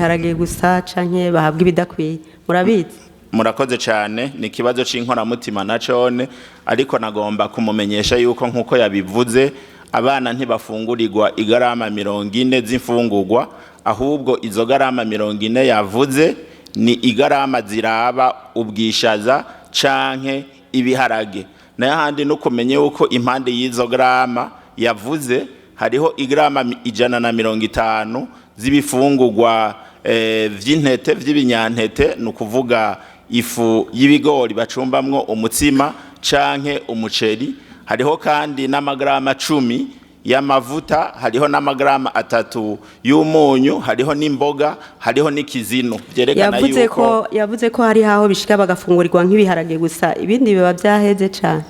ibiharage gusa canke bahabwa ibidakwiye murabizi? Murakoze cyane, ni kibazo c'inkoramutima na cone, ariko nagomba kumumenyesha yuko nkuko yabivuze abana ntibafungurirwa igarama 40 z'imfungurwa, ahubwo izo garama 40 yavuze ni igarama ziraba ubwishaza canke ibiharage. Naye handi no kumenye yuko impande y'izo grama yavuze hariho igrama 150 z'ibifungurwa vy'intete vy'ibinyantete, no kuvuga ifu y'ibigori bacumbamwo umutsima canke umuceri. Hariho kandi n'amagrama 10 y'amavuta, hariho n'amagrama 3 y'umunyu, hariho n'imboga, hariho n'ikizino. Vyerekana yuko yavuze ko hari haho bishika bagafungurirwa nk'ibiharage gusa, ibindi biba vyaheze cane.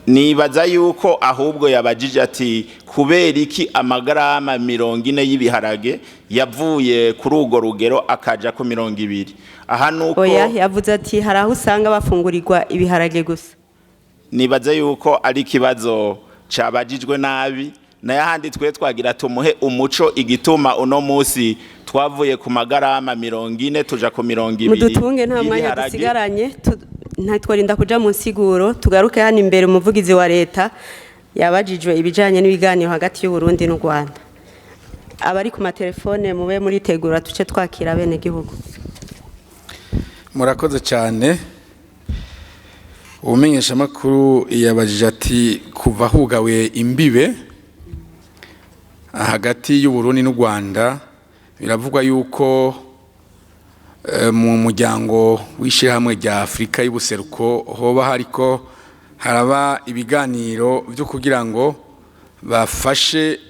Nibaza yuko ahubwo yabajije ati kubera iki amagrama 40 y'ibiharage yavuye kuri ugo rugero akaja ku 20. Aha nuko yavuze ati hari aho usanga bafungurirwa ibiharage gusa. Nibaza yuko ari kibazo cabajijwe nabi, naye handi twe twagira tumuhe umuco igituma uno musi twavuye ku magarama 40 tuja ku 20. Mudutunge nta mwanya dusigaranye, ntitworinda kuja mu nsiguro, tugaruke hano imbere umuvugizi wa leta yabajijwe ibijanye n'ibiganiro hagati y'u Burundi n'u Rwanda. Abari ku matelefone mube muri tegura tuce twakira bene gihugu. Murakoze cyane. Umenyesha makuru yabajije ati kuva hugawe imbibe hagati y'u Burundi n'u Rwanda, biravugwa yuko mu muryango w'ishyirahamwe rya Afrika y'ubuseruko hoba hariko haraba ibiganiro byo kugira ngo bafashe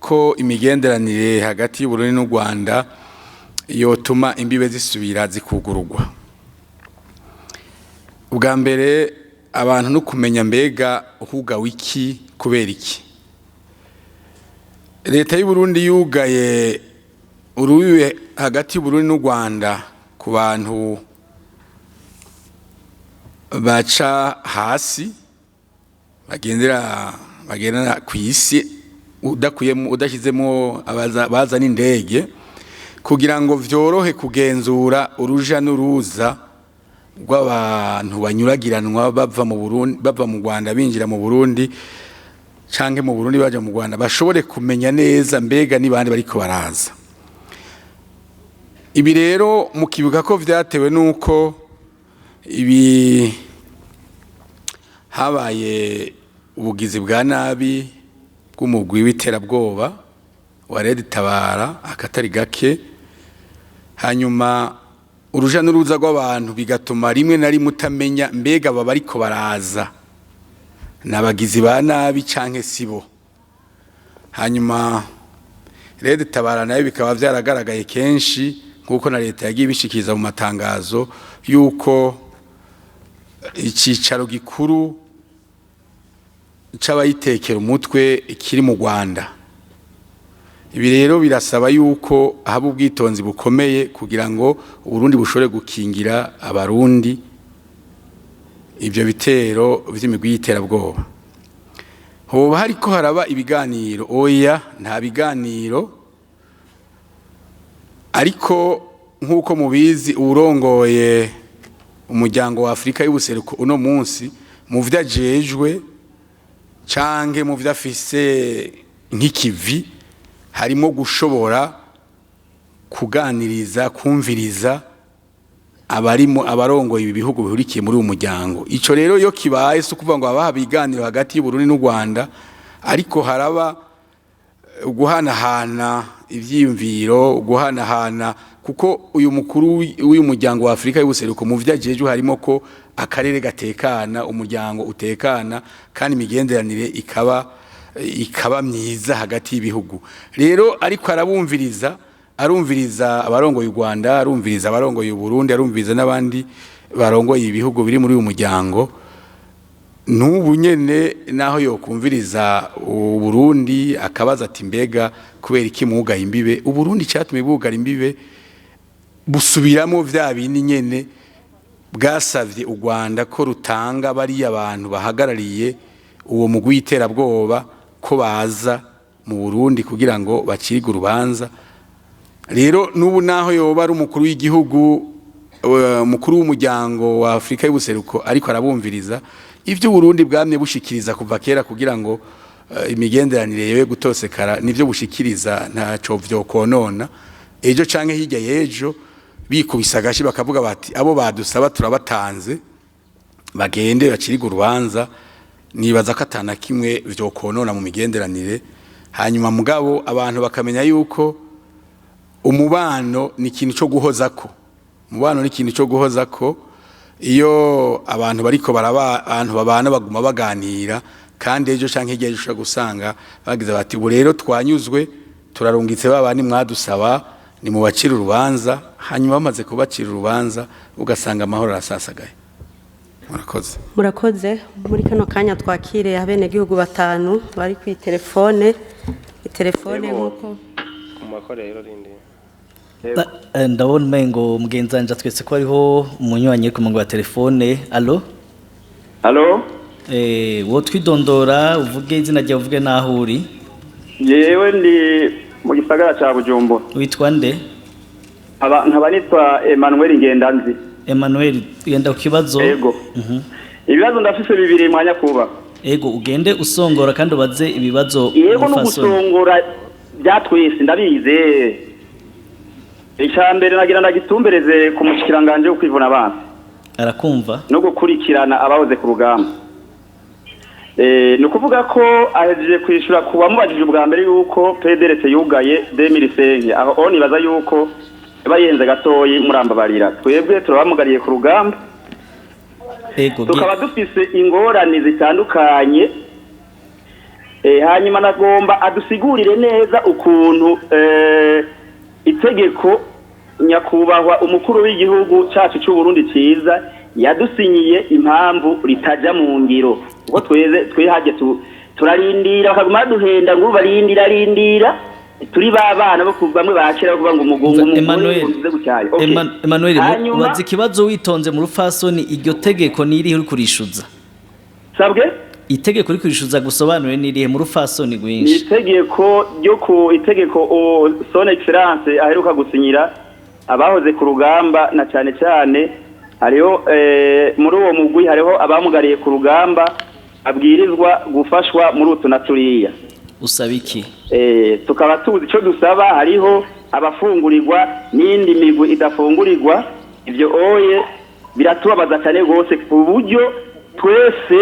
ko imigenderanire hagati y'u Burundi n'u Rwanda yotuma imbibe zisubira zikugururwa. Ubwa mbere abantu no kumenya mbega hugawe iki kubera iki. Leta y'u Burundi yugaye urubibe hagati y'u Burundi n'u Rwanda ku bantu baca hasi bagendera ku isi udashyizemo baza n'indege kugira ngo vyorohe kugenzura uruja n'uruza rw'abantu banyuragiranwa bava mu Burundi bava mu Rwanda binjira mu Burundi canke mu Burundi baje mu Rwanda, bashobore kumenya neza mbega nibandi bariko baraza. Ibi rero mukibuka ko vyatewe nuko ibi habaye ubugizi bwa nabi bw'umugwi w'iterabwoba wa Red Tabara akatari gake, hanyuma uruja n'uruza rw'abantu bigatuma rimwe na rimwe utamenya mbega baba ariko baraza nabagizi ba nabi canke sibo. Hanyuma Red Tabara nayo bikaba vyaragaragaye kenshi kuko na leta yagiye bishikiriza mu matangazo yuko icicaro gikuru c'abayitekera umutwe kiri mu Rwanda. Ibi rero birasaba yuko haba ubwitonzi bukomeye kugira ngo Uburundi bushobore gukingira abarundi ivyo bitero vy'imigwi y'iterabwoba. Hoba hariko haraba ibiganiro? Oya, nta biganiro, ariko nk'uko mubizi urongoye umuryango wa Afrika y'ubuseruko uno munsi mu vyajejwe canke mu vyafise nk'ikivi harimo gushobora kuganiriza kumviriza abarimo abarongoye ibi bihugu bihurikiye muri uwo muryango. Ico rero yo kibaye so kuvuga ngo abaha biganiro hagati y'u Burundi n'u Rwanda, ariko haraba guhanahana ivyiyumviro, guhanahana, kuko uyu mukuru w'uyu muryango wa Afrika y'ubuseruko mu vyajejwe harimo ko akarere gatekana, umuryango utekana, kandi imigenderanire ikaba myiza hagati y'ibihugu. Rero ariko arumviriza abarongoye u Rwanda, arumviriza abarongoye u Burundi, arumviriza n'abandi barongoye ibihugu biri muri uyu muryango. N'ubu nyene naho yokumviriza u Burundi akabaza ati mbega kubera iki mugaye imbibe, u Burundi cyatumye bugara imbibe busubiramo vya bindi nyene bwasavye u Rwanda ko rutanga bari abantu bahagarariye uwo mugwi w'iterabwoba ko baza mu Burundi kugira ngo bacirige urubanza. rero n'ubu naho yoba ari umukuru w'igihugu mukuru w'umuryango wa Afrika y'ubuseruko ariko arabumviriza ivyo Burundi bwamye bushikiriza kuva kera kugira ngo imigenderanire yewe gutosekara nivyo bushikiriza ntaco vyokonona ejo canke hirya yejo bikubisagashi bakavuga bati abo badusaba turabatanze bagende baciriga urubanza nibaza ko atana kimwe vyokonona mu migenderanire hanyuma mugabo abantu bakamenya yuko umubano ni ikintu cyo guhozako umubano ni ikintu cyo guhozako iyo abantu bariko abantu babana baguma baganira kandi ejo canke hirya ejo gusanga bagize bati ubu rero twanyuzwe turarungitse babandi mwadusaba ni mu bacira urubanza hanyuma bamaze kubacira urubanza ugasanga amahoro arasasagaye. Murakoze muri kano kanya twakire abenegihugu batanu bari ku telefone nkuko kumakorero rindi ndabona umengo mugenzanja twese ko ariho umunywanyi ku murongo wa telefone. Allo wo twidondora uvuge izina ryawe uvuge naho uri. Yewe ndi mu gisagara ca Bujumbura. Witwa nde? Nkaba nitwa Emmanuel Ngendanzi. Emmanuel yenda ku kibazo. Yego. Ibibazo ndafise bibiri mwanya kuba. Yego ugende usongora kandi ubaze ibibazo. Yego no gusongora byatwese ndabize. Icambere nagira ndagitumbereze ku mushikiranganje wo kwivuna abantu. Arakumva. No gukurikirana abahoze ku rugamba. Nukuvuga ko ahejeje kwishura kuba mubajije ubwa mbere yuko PDRC yugaye 2005 aho oni baza yuko bayenze gatoyi murambabarira twebwe turabamugariye ku rugamba tukaba dufise ingorane zitandukanye hanyuma nagomba adusigurire neza ukuntu itegeko nyakubahwa umukuru w'igihugu cyacu cy'u Burundi ciza yadusinyiye impamvu ritaja mu ngiro ubwo twihaje turarindira bakaguma duhenda ngo barindira turi babana bo bamwe bakira kuvuga ngo umugungu Emmanuel wazi kibazo witonze mu rufasoni iryo tegeko nirihe uri kurishuza sabwe itegeko uri kurishuza gusobanure nirihe mu rufasoni gwinshi itegeko ryo ku itegeko son excellence aheruka gusinyira abahoze ku rugamba na cyane cyane hariho muri uwo mugwi hariho abamugariye ku rugamba abwirizwa gufashwa muri utu na turiya usaba iki tukaba tuzi ico dusaba hariho abafungurirwa n'indi migwi idafungurirwa ivyo oye biratubabaza cyane gose ku buryo twese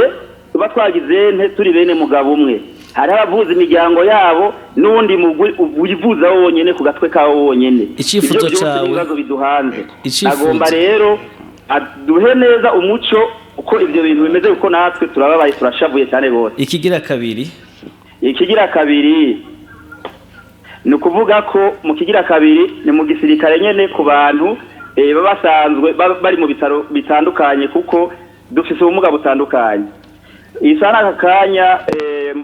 tuba twagize nte turi bene mugabo umwe hari abavuza imiryango yabo n'undi mugwi uvuza wonyene ku gatwe kawo wonyene icifuzo cawe ibibazo biduhanze agomba rero aduhe neza umuco uko ivyo bintu bimeze uko natwe turababaye turashavuye cyane gose ikigira kabiri ni ukuvuga ko mu kigira kabiri ni mu gisirikare nyene ku bantu basanzwe bari mu bitaro bitandukanye kuko dufise ubumuga butandukanye isa n'aka kanya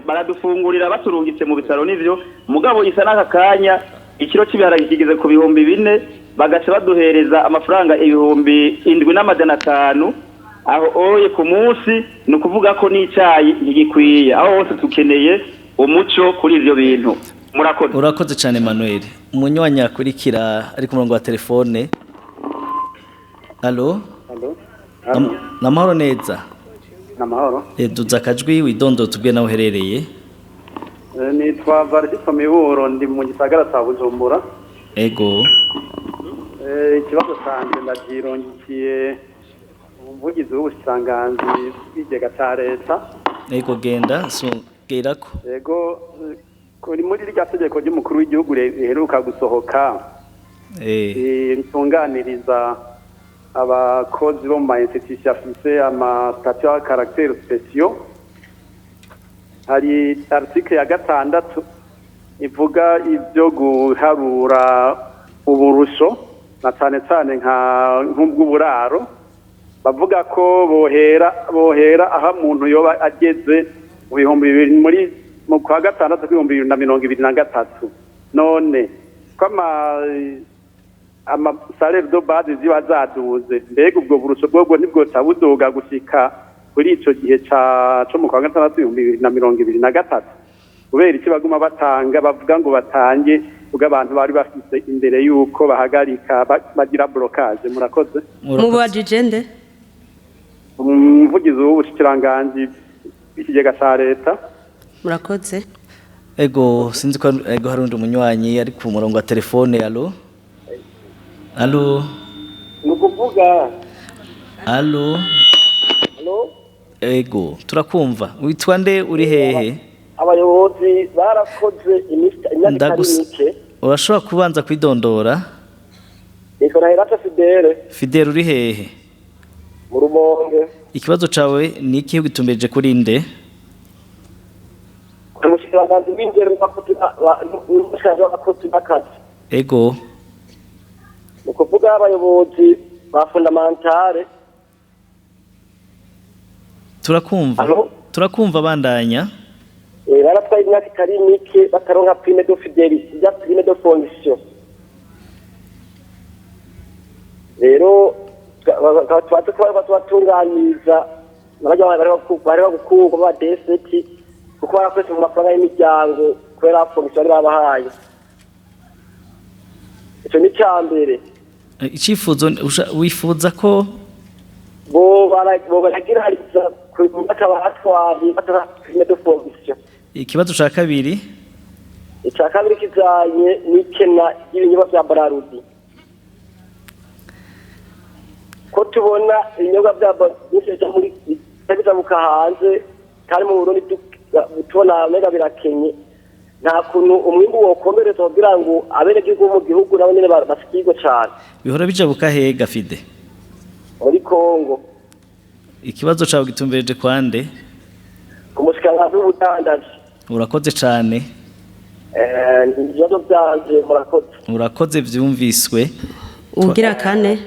baradufungurira baturungitse mu bitaro n'ivyo mugabo isa n'aka kanya ikiro cy'ibiharage kigeze ku 4,000 bagace baduhereza amafaranga 7,500 aho oye ku munsi ni ukuvuga ko n'icyayi ntigikwiye aho hose tukeneye umuco kuri ivyo bintu murakoze urakoze cyane Emmanuel umunywanyi akurikira ari ku murongo wa telefone. Allo namahoro neza namahoro duza akajwi widondo tubwe naho uherereye. Nitwa Varsito Miburo ndi mu gisagara ca Bujumbura. Ego ikibazo canje ndagirongikiye umuvugizi w'ubushikiranganji bw'ikigega ca leta. Ego genda gerako. Ego kuri muri rya tegeko ry'umukuru w'igihugu riheruka gusohoka ritunganiriza abakozi bo mu ma institution afise ama statut à caractère spéciaux. Hari article ya 6 ivuga ivyo guharura uburusho na cyane cyane nk'ubw'uburaro bavuga ko bohera aha muntu yoba ageze mu 2000 muri mu kwa gatandatu 2023 none kama ama salaire de base ziba zaduze mbega ubwo burusho bwo nibwo tabuduga gushika kuri ico gihe cyo mu kwa gatandatu 2023 kubera iki baguma batanga bavuga ngo batange ubwo abantu bari bafite imbere y'uko bahagarika bagira blockage. Murakoze. mubajije nde? Umuvugizi w'ubushikiranganji bw'ikigega ca leta. Murakoze. Ego sinzi ko ego hari undi munywanyi ari ku murongo wa telefone. Allo allo nukuvuga allo allo ego turakumva witwa nde uri hehe? Abayobozi barakoze imyaka mike. Urashobora kubanza kwidondora? Eko na Hirata Fidele uri hehe? Mu Rumonge. Ikibazo cawe ni iki gitumbeje kuri nde? Umushikiranganji w'indero n'umushikiranganje w'akazi. Ego Nukuvuga abayobozi ba fundamentale. Turakumva bandanya. Baratwaye imyaka itari mike bataronka prime de fidélité ya prime de fonction. Rero twatunganiza bari bagukurwa ba DST kuko barakoze mu mafaranga y'imiryango kubera fonction bari babahaye. Icyo ni cyambere. Icifuzo wifuza ko bo baragirariza kubata bahatwaye batara prime de fonction. Ikibazo ca kabiri? Icya kabiri kijanye n'ikena y'ibinyobwa bya Brarudi. Ko tubona ibinyobwa bya Brarudi muri bizamuka hanze kandi mu Burundi tubona mega birakenye. Nta kuntu umwimbu wokomereza kugira ngo abenegihugu mu gihugu nabo nyene basikirwe cyane. Bihora bijabuka hega Fide? Muri Kongo. Ikibazo cawe gitumbereje kwande? Umushikiranganji w'ubudandaji. Urakoze cyane. Ibibazo byanje murakoze. Urakoze vyumviswe. Ugira kane.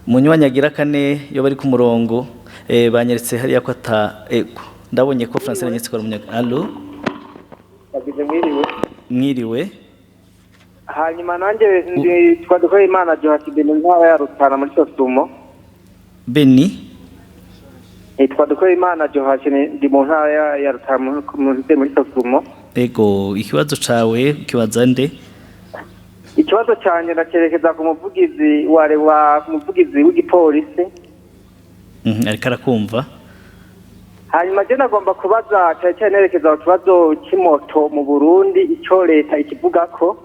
Munywanyi agira kane yo bari ku murongo banyeretse hariya ko ego ndabonye ko Francine yanyetse ko umunyaka. Allo Bagize mwiriwe. Mwiriwe. Hanyuma nanjye twadukoye Imana Johati Beni ntara ya Rutana muri Sosumo. Beni twadukoye Imana Johati ndi mu ntara ya Rutana muri Sosumo. Ego ikibazo cawe kibaza nde? Ikibazo cyane ndakerekeza ku muvugizi wa muvugizi w'igipolisi. Ariko arakumva. Hanyuma je nagomba kubaza cyane nerekeza ku kibazo cy'imoto mu Burundi icyo leta ikivuga ko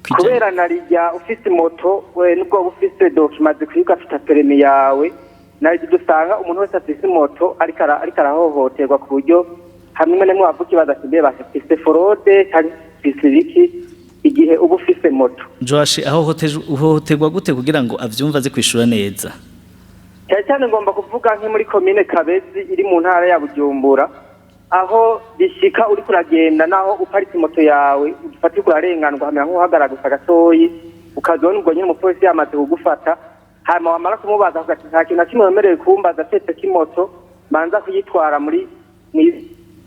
kubera narijya ufite moto we nubwo ufite document kwiga afite permis yawe nari dusanga umuntu wese afite moto ariko arahohoterwa ku buryo hamwe nemwe bavuga ibaza kibe bafite fraude cyangwa fisiriki igihe uba ufite moto. Joashi aho hohoterwa gute kugira ngo avyumva aze kwishura neza? Cyane ngomba kuvuga nki muri commune Kabezi iri mu ntara ya Bujumbura aho bishika uri kuragenda naho uparitse moto yawe ufati kurarenganwa hamwe nko uhagaragara gatoyi ukazona ubwo nyine umupolisi yamaze kugufata hama wamara kumubaza ugati nta kintu kimwe wemerewe kumbaza tete kimoto manza kuyitwara muri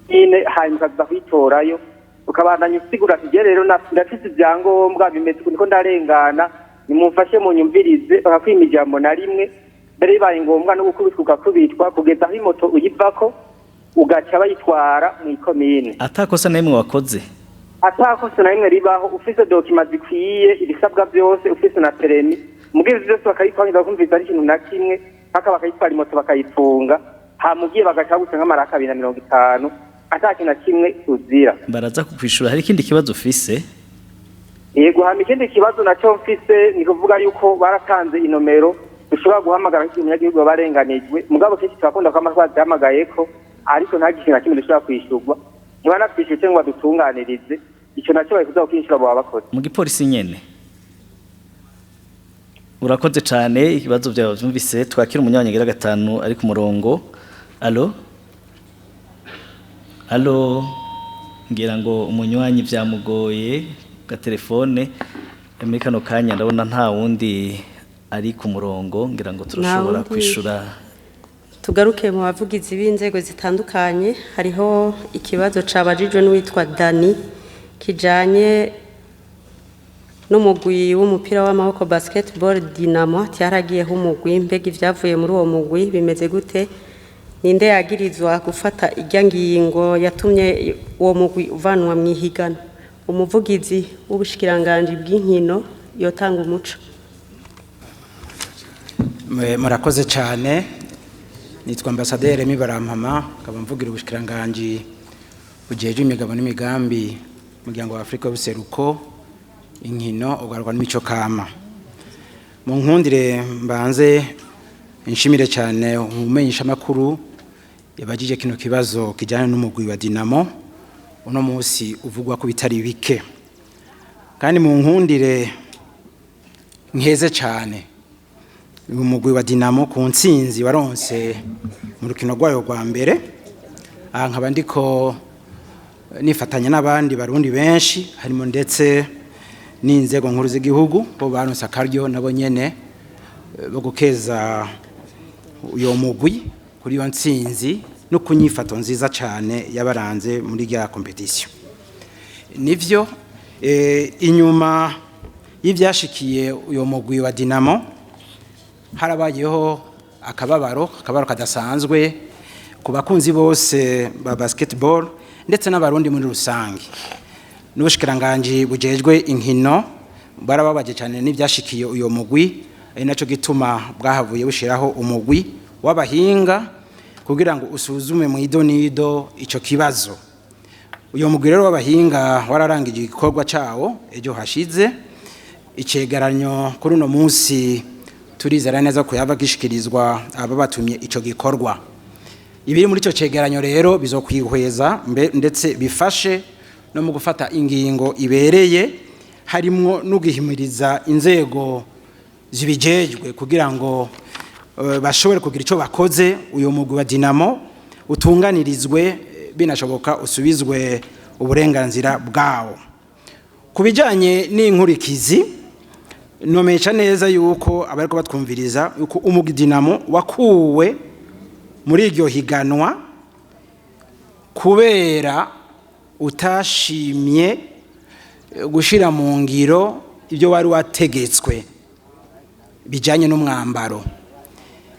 ine hanyuma ukaza kuyitorayo ukabandanya usigura ati rero ndafise ibyangombwa bimeze niko ndarengana nimumfashe mu nyumvirize bakakwima ijambo na rimwe mbere bibaye ngombwa no gukubitwa kugeza aho imoto uyivako ugaca bayitwara mu ikomine. Atakosa na rimwe wakoze? Atakosa na rimwe ribaho ufise document zikwiye ibisabwa byose ufise na permis mugezi byose bakayitwara kumviza ari ikintu na kimwe paka bakayitwara imoto bakayifunga hamugiye bagaca gutanga amaraka 250 ataki na kimwe uzira. Baraza kukwishura. Hari ikindi kibazo ufise? Yego hama ikindi kibazo nacyo mfise ni kuvuga yuko baratanze inomero ushobora guhamagara nk'umunyagihugu barenganijwe mugabo kenshi turakunda ko amatwazi yahamagayeko ariko nta gishinga kimwe dushobora kwishurwa niba natwishyuye cyangwa dutunganirize icyo nacyo bari kuza kwishura abo babakoze mu gipolisi nyene. Urakoze cyane ikibazo byawe byumvise. Twakira umunyawanyagira gatanu ari ku murongo. Allo allo ngira ngo umunywanyi byamugoye ga telefone muri kano kanya ndabona nta wundi ari ku murongo ngira ngo turashobora kwishura. Tugaruke mu bavugizi b'inzego zitandukanye. Hariho ikibazo cabajijwe n'uwitwa Dani kijanye n'umugwi w'umupira w'amaboko basketball Dinamo cyaragiyeho umugwi mbega ivyavuye muri uwo mugwi bimeze gute? ninde yagirizwa gufata irya ngingo yatumye uwo mugwi uvanwa mu ihigana? Umuvugizi w'ubushikiranganje bw'inkino yotanga umuco. Murakoze cyane. Nitwa Ambassadeur Remy Barampama, nkaba mvugira ubushikiranganje bujeje imigabo n'imigambi muryango wa Afrika y'ubuseruko, inkino, ugarwa n'imico kama. Mu nkundire mbanze nshimire cyane umumenyesha makuru yabajije kino kibazo kijyana n'umugwi wa Dinamo uno munsi uvugwa ko bitari bike, kandi mu nkundire nkeze cyane umugwi wa Dinamo ku ntsinzi waronse mu rukino rwayo rwa mbere. Nkaba ndiko nifatanya n'abandi barundi benshi harimo ndetse n'inzego nkuru z'igihugu bo baronse akaryo nabo nyene bo gukeza uyo mugwi kuri yo ntsinzi no kunyifato nziza cyane yabaranze muri ya competition. Nivyo inyuma y'ivyashikiye uyo mugwi wa Dinamo harabayeho akababaro kadasanzwe ku bakunzi bose ba basketball ndetse n'abarundi muri rusange. N'ubushikiranganje bujejwe inkino barababaje cyane n'ivyashikiye uyo mugwi, ari naco gituma bwahavuye bushiraho umugwi w'abahinga kugira ngo usuzume mu idonido ico kibazo. Uyo mugwi rero w'abahinga wararangije igikorwa cawo ejo hashize. Icegeranyo kuri uno munsi turizera neza ko yava gishikirizwa aba batumye ico gikorwa. Ibiri muri ico cegeranyo rero bizokwihweza ndetse bifashe no mu gufata ingingo ibereye, harimwo no guhimiriza inzego zibijejwe kugira ngo bashobore kugira ico bakoze uyo mugwi wa Dinamo utunganirizwe, binashoboka usubizwe uburenganzira bwawo. Kubijanye n'inkurikizi, nomesha neza yuko abariko batwumviriza yuko umugwi Dinamo wakuwe muri iryo higanwa kubera utashimye gushira mu ngiro ibyo wari wategetswe bijanye n'umwambaro.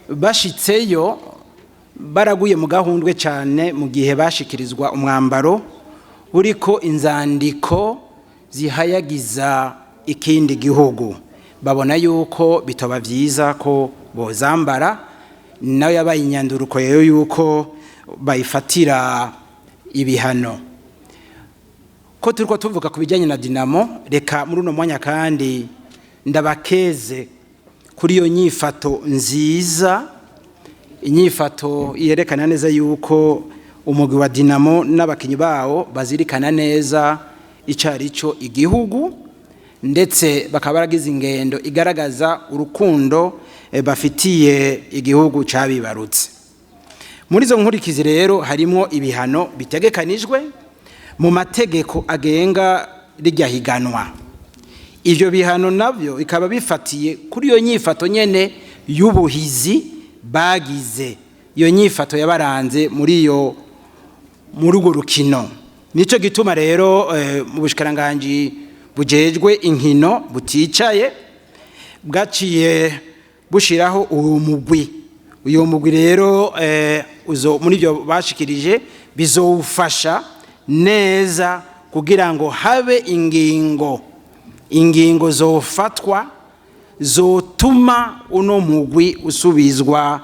Bashitseyo baraguye mu gahundwe cyane mu gihe bashikirizwa umwambaro uriko inzandiko zihayagiza ikindi gihugu. Babona yuko bitaba vyiza ko bozambara, nayo yabaye inyanduruko yeyo yuko bayifatira ibihano. Ko turiko tuvuga ku bijyanye na Dinamo, reka muri uno mwanya kandi ndabakeze kuri iyo nyifato nziza, inyifato yerekana neza yuko umugwi wa Dinamo n'abakinyi bawo bazirikana neza icarico igihugu, ndetse bakaba baragize ingendo igaragaza urukundo bafitiye igihugu cabibarutse. Muri zo nkurikizi rero harimo ibihano bitegekanijwe mu mategeko agenga rijya higanwa. Ivyo bihano navyo bikaba bifatiye kuri iyo nyifato nyene y'ubuhizi bagize, iyo nyifato yabaranze muri urwo rukino. Nico gituma rero mu bushikiranganje bujejwe inkino buticaye bwaciye bushiraho uwo mugwi. Uyo mugwi rero muri byo bashikirije bizowufasha neza kugira ngo habe ingingo zofatwa zotuma uno mugwi usubizwa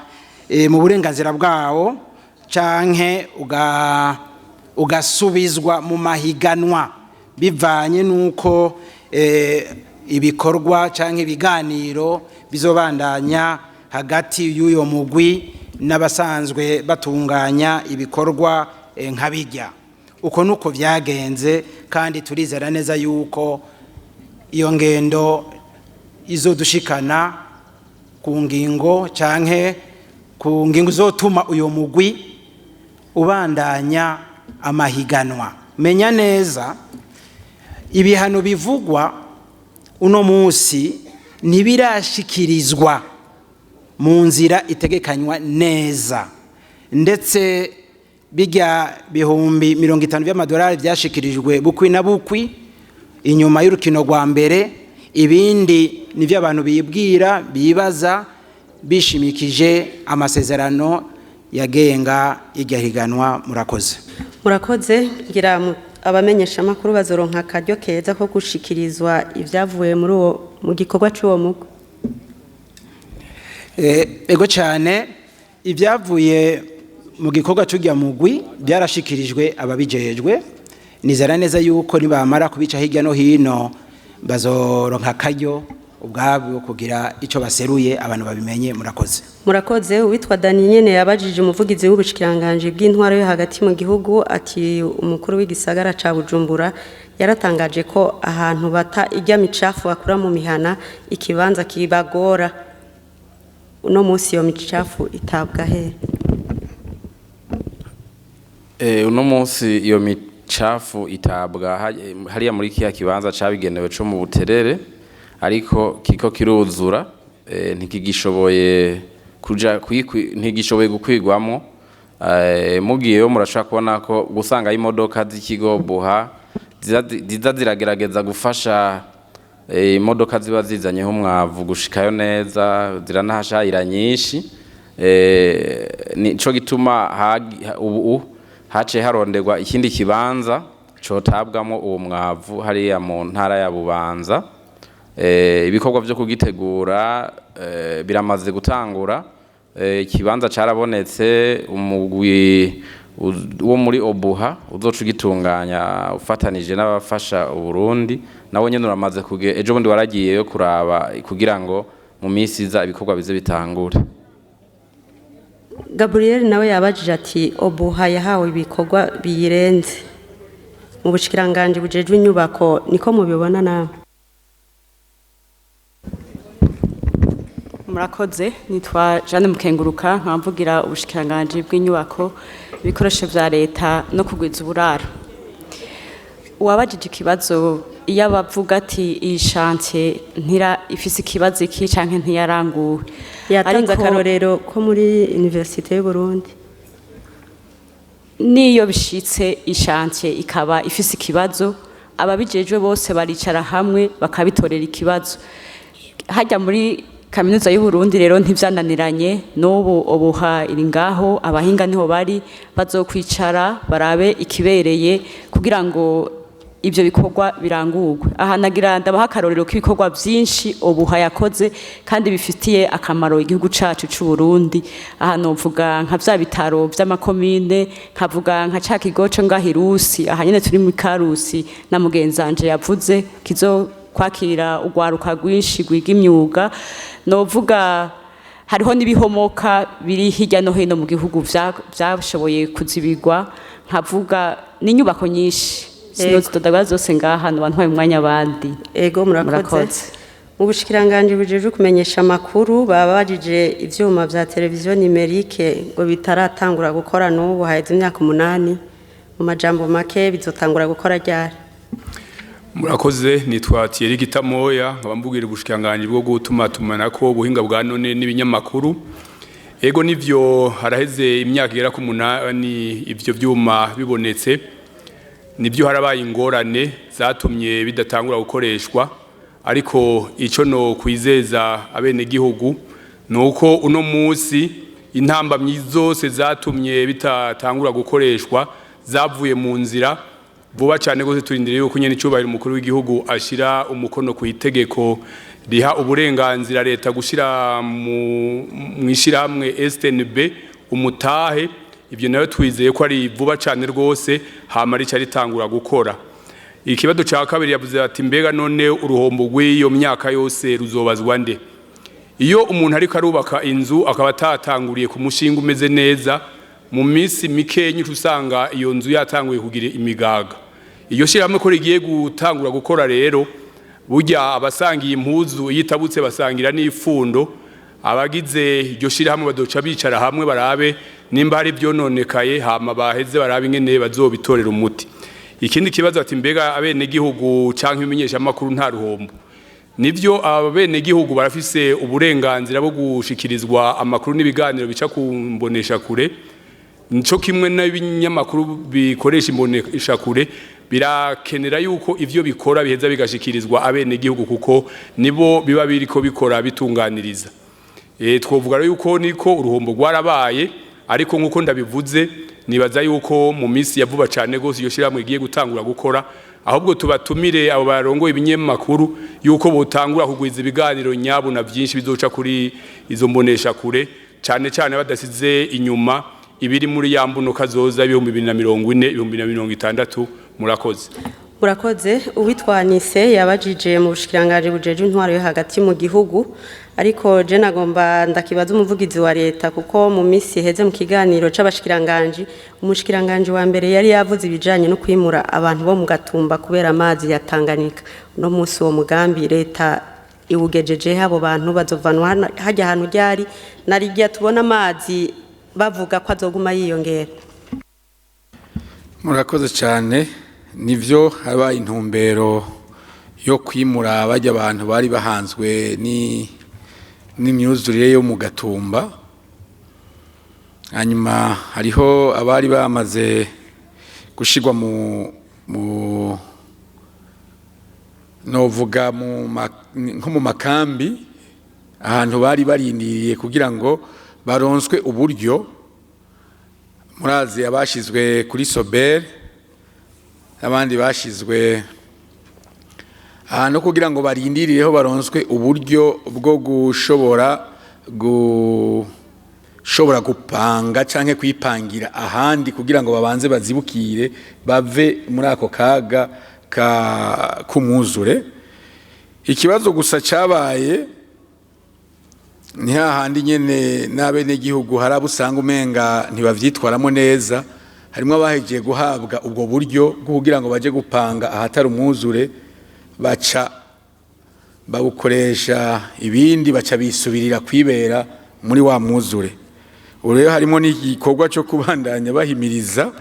mu burenganzira bwawo canke ugasubizwa mu mahiganwa bivanye nuko ibikorwa canke ibiganiro bizobandanya hagati y'uyo mugwi n'abasanzwe batunganya ibikorwa nk'abijya. Uko nuko vyagenze, kandi turizera neza yuko iyo ngendo izodushikana ku ngingo canke ku ngingo zotuma uyo mugwi ubandanya amahiganwa. Menya neza ibihano bivugwa uno munsi ntibirashikirizwa mu nzira itegekanywa neza, ndetse bijya bihumbi 50 by'amadolari byashikirijwe bukwi na bukwi inyuma y'urukino rwa mbere. Ibindi nivyo abantu bibwira bibaza bishimikije amasezerano yagenga iryo higanwa. Murakoze ngira abamenyesha makuru bazoronka akaryo keza ko gushikirizwa ivyavuye mu gikorwa cy'uwo mugwi. Ego cyane ibyavuye mu gikorwa cy'ujya mugwi byarashikirijwe ababijejwe, nizera neza yuko nibamara kubica hirya no hino bazoronka akaryo ubwabo kugira ico baseruye abantu babimenye. Murakoze. Uwitwa Dani nyene yabajije umuvugizi w'ubushikiranganje bw'intwaro yo hagati mu gihugu ati umukuru w'igisagara ca Bujumbura yaratangaje ko ahantu bata ijya micafu bakura mu mihana ikibanza kibagora. Uno munsi yo micafu itabwa he? Uno munsi iyo micafu itabwa hariya muri kiya kibanza cabigenewe co mu Buterere, ariko kiko kiruzura ntikigishoboye gukwigwamo. Mugiyeyo murashaka kubona ko gusanga imodoka z'ikigo buha ziza ziragerageza gufasha imodoka ziba zizanyeho umwavu gushikayo neza, ziranahashayira nyinshi. Nico gituma ubu haciye haronderwa ikindi kibanza cotabwamo uwo mwavu hariya mu ntara ya Bubanza. Ibikorwa byo kugitegura biramaze gutangura. Ikibanza carabonetse, umugwi wo muri Obuha uzoca ugitunganya ufatanije n'abafasha Burundi, nawo nyene uramaze ejo bundi waragiyeyo kuraba kugira ngo mu minsi iza ibikorwa bize bitangure. Gabriel nawe yabajije ati Obuha yahawe ibikorwa biyirenze mu bushikiranganje bujejwe inyubako, niko mubibona nawe? Murakoze, nitwa Jeanne Mukenguruka, nkamvugira ubushikiranganje bw'inyubako, ibikoresho vya leta no kugwiza uburaro. Uwabajije ikibazo iyo abavuga ati iyi chantier ntira ifise ikibazo iki canke ntiyaranguwe, yatanze akarorero ko muri Université y'u Burundi. Niyo bishitse ishantier ikaba ifise ikibazo, ababijejwe bose baricara hamwe bakabitorera ikibazo. Hajya muri Kaminuza y'u Burundi rero ntivyananiranye, n'ubu Obuha iri ngaho, abahinga niho bari bazokwicara barabe ikibereye kugira ngo ibyo bikorwa birangurwe. Aha nagira ndabaha akarorero k'ibikorwa byinshi Obuha yakoze kandi bifitiye akamaro igihugu cacu c'u Burundi. Aha novuga nka vya bitaro vy'amakomine, nkavuga nka ca kigo co ngahirusi, aha nyene turi mu Karusi na mugenzanje yavuze kizo kwakira ugwaruka rwinshi rwiga imyuga. Novuga hariho nibihomoka biri hirya no hino mu gihugu vyashoboye kuzibirwa, nkavuga n'inyubako nyinshi sinozitodaga zose ngaha no bantwaye umwanya abandi. Ego murakoze. Mu bushikiranganje bujeje kumenyesha makuru babajije ivyuma vya televiziyo numerique ngo bitaratangura gukora n'ubu haheze imyaka 8, mu majambo make bizotangura gukora ryari? Murakoze, nitwa Thierry Gitamoya, nkabambugira ubushikiranganje bwo gutumatumanako ubuhinga bwa none n'ibinyamakuru. Ego nivyo haraheze imyaka igera ku 8 ivyo vyuma bibonetse, nibyo harabaye ingorane zatumye bidatangura gukoreshwa, ariko ico no kwizeza abene gihugu nuko uno munsi intambamyi zose zatumye bitatangura gukoreshwa zavuye mu nzira. Vuba cyane gose turindiriye yuko nyene icubahiro umukuru w'igihugu ashira umukono ku itegeko riha uburenganzira leta gushira mu ishirahamwe STNB umutahe. Ibyo nayo twizeye ko ari vuba cyane rwose hamari cyari tangura gukora. Ikibazo cya kabiri yavuze ati mbega none uruhombo rw'iyo myaka yose ruzobazwa nde? Iyo umuntu ariko arubaka inzu akaba tatanguriye ku mushinga umeze neza, mu minsi mikenyi usanga iyo nzu yatanguye kugira imigaga. Iyo shirahamwe ko rigiye gutangura gukora rero, burya abasangiye impuzu yitabutse basangira n'ifundo, abagize iryo shirahamwe badoca bicara hamwe barabe nimba hari byononekaye, hama baheze barabe ingene bazobitorera umuti. Ikindi kibazo ati mbega abene gihugu canke ibimenyesha amakuru nta ruhombo? Nivyo abene gihugu barafise uburenganzira bwo gushikirizwa amakuru n'ibiganiro bica ku mbonesha kure, nico kimwe n'ibinyamakuru bikoresha imbonesha kure birakenera yuko ivyo bikora biheza bigashikirizwa abene gihugu kuko nibo biba biriko bikora bitunganiriza. Twovuga yuko niko uruhombo rwarabaye, ariko nkuko ndabivuze nibaza yuko mu minsi ya vuba cyane gose iyo shirahamwe igiye gutangura gukora ahubwo tubatumire abo barongoye ibinyemakuru yuko botangura kugwiza ibiganiro nyabo na byinshi bizoca kuri izo mbonesha kure cyane cyane badasize inyuma ibiri muri yambuno kazoza 2040 2060 murakoze. Murakoze uwitwanise yabajije mu bushikiranganje bujeje intwaro yo hagati mu gihugu ariko je nagomba ndakibaza umuvugizi wa leta kuko mu minsi heze mu kiganiro c'abashikiranganje umushikiranganje wa mbere yari yavuze ibijanye no kwimura abantu bo mu Gatumba kubera amazi ya Tanganyika no munsi wo mugambi leta iwugejeje abo bantu bazovanwa hajya ahantu ryari narijya tubona amazi bavuga ko azoguma yiyongera. Murakoze cyane nivyo haba intumbero yo kwimura bajya abantu bari bahanzwe n'imyuzurire yo mu Gatumba hanyuma hariho abari bamaze gushigwa mu novuga nko mu makambi ahantu bari barindiriye kugira ngo baronswe uburyo murazi abashizwe kuri Sober abandi bashizwe ahantu kugira ngo barindirireho baronswe uburyo bwo gushobora gupanga canke kwipangira ahandi kugira ngo babanze bazibukire bave muri ako kaga kumuzure. Ikibazo gusa cabaye ni hahandi nyene n'abene gihugu harabusanga umenga ntibavyitwaramo neza harimo abahejeje guhabwa ubwo buryo bwo kugira ngo baje gupanga ahatari umwuzure baca bawukoresha ibindi baca bisubirira kwibera muri wa mwuzure. Urero harimo n'igikorwa cyo kubandanya bahimiriza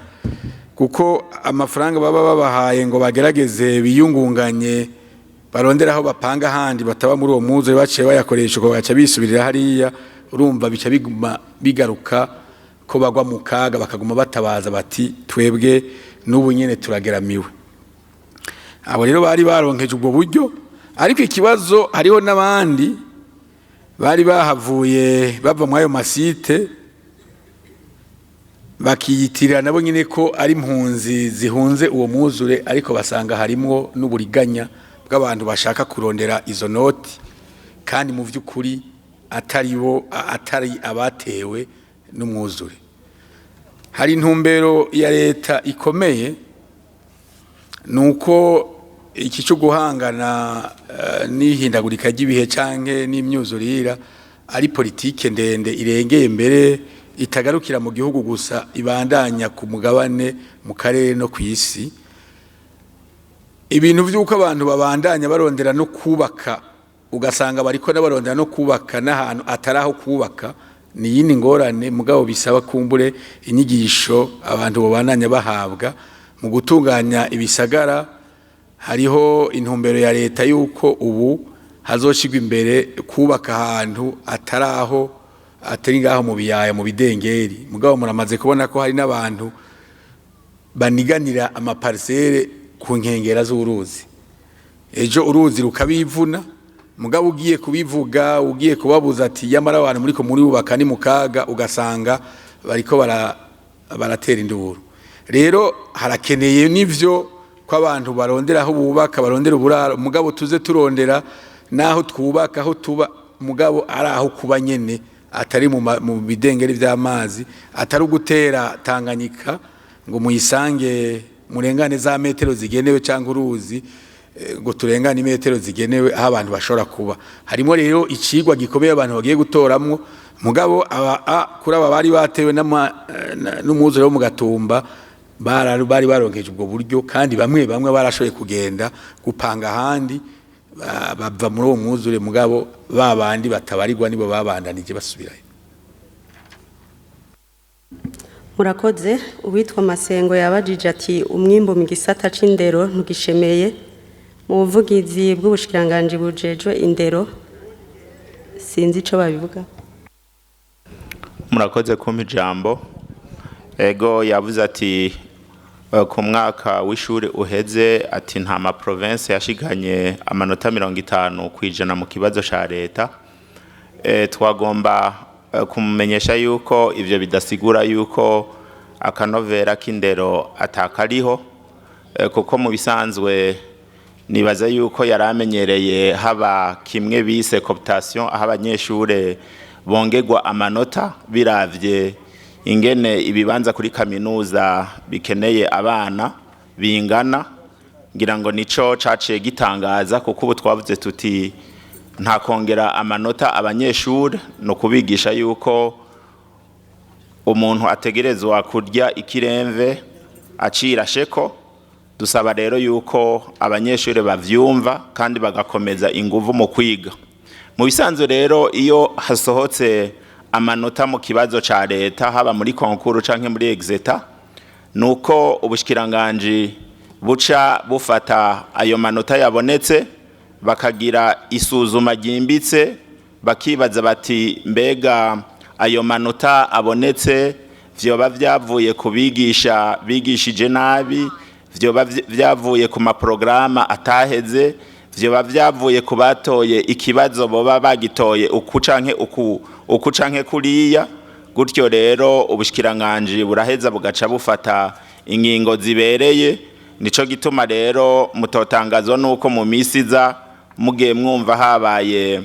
kuko amafaranga baba babahaye ngo bagerageze biyungunganye baronderaho bapanga handi bataba muri uwo mwuzure baciye bayakoresha uko baca bisubirira hariya urumva bica biguma bigaruka ko bagwa mu kaga bakaguma batabaza bati twebwe n'ubu nyene turageramiwe. Abo rero bari baronkeje ubwo buryo ariko ikibazo hariho n'abandi bari bahavuye bava mu ayo masite bakiyitirira nabo nyine ko ari impunzi zihunze uwo mwuzure ariko basanga harimo n'uburiganya bw'abantu bashaka kurondera izo noti kandi mu by'ukuri atari abatewe n'umwuzure. Hari intumbero ya leta ikomeye nuko iki cyo guhangana n'ihindagurika ry'ibihe canke n'imyuzurira ari politike ndende irengeye mbere itagarukira mu gihugu gusa ibandanya ku mugabane mu karere no kw'isi. Ibintu by'uko abantu babandanya barondera no kubaka ugasanga bariko n'abarondera no kubaka n'ahantu ataraho kubaka ni yindi ngorane mugabo bisaba kumbure inyigisho abantu babandanya bahabwa mu gutunganya ibisagara. Hariho intumbero ya leta yuko ubu hazoshigwa imbere kubaka ahantu ataraho atari ngaho mu biyaya mu bidengeri mugabo muramaze kubona ko hari n'abantu baniganira amaparcelle ku nkengera z'uruzi ejo uruzi rukabivuna mugabo ugiye kubivuga ugiye kubabuza ati yamara abantu muri ko muri ubaka ni mukaga ugasanga bariko baratera induru. Rero harakeneye n'ivyo ko abantu barondera aho bubaka barondera uburaro mugabo tuze turondera naho twubaka aho tuba mugabo ari aho kuba nyene atari mu bidengeri vy'amazi atari ugutera Tanganyika ngo muyisange murengane za metero zigenewe cyangwa uruzi ngo turengane metero zigenewe aho abantu bashobora kuba. Harimo rero icigwa gikomeye abantu bagiye gutoramwo mugabo kuri aba bari batewe n'umwuzure wo mu Gatumba bari baronkeje ubwo buryo kandi bamwe barashoboye kugenda gupanga ahandi bava muri uwo mwuzure mugabo babandi batabarirwa nibo babandanije basubirayo. Murakoze uwitwa Masengo yabajije ati umwimbo mu gisata c'indero ntugishemeye mu buvugizi bw'ubushikiranganje bujejwe indero sinzi ico babivuga. Murakoze kumpa ijambo. Ego yavuze ati ku mwaka w'ishuri uheze ati nta ma province yashiganye amanota 50% mu kibazo ca leta. Twagomba kumumenyesha yuko ivyo bidasigura yuko akanovera k'indero atakariho, kuko mu bisanzwe nibaza yuko yaramenyereye haba kimwe bise cooptation, aho abanyeshure bongerwa amanota biravye ingene ibibanza kuri kaminuza bikeneye abana bingana. Ngira ngo nico caciye gitangaza, kuko ubu twavuze tuti nta kongera amanota abanyeshure, no kubigisha yuko umuntu ategerezwa kurya ikiremve acira sheko. Dusaba rero yuko abanyeshure bavyumva kandi bagakomeza inguvu mu kwiga. Mu bisanzwe rero iyo hasohotse amanota mu kibazo ca leta, haba muri konkuru canke muri exeta, nuko ubushikiranganje buca bufata ayo manota yabonetse, bakagira isuzuma ryimbitse, bakibaza bati mbega ayo manota abonetse vyoba vyavuye kubigisha bigishije nabi, vyoba vyavuye ku maprograma ataheze, vyoba vyavuye ku batoye ikibazo boba bagitoye uku canke kuriya. Gutyo rero ubushikiranganje buraheza bugaca bufata ingingo zibereye. Nico gituma rero mutotangazwa nuko mu misi iza mugiye mwumva habaye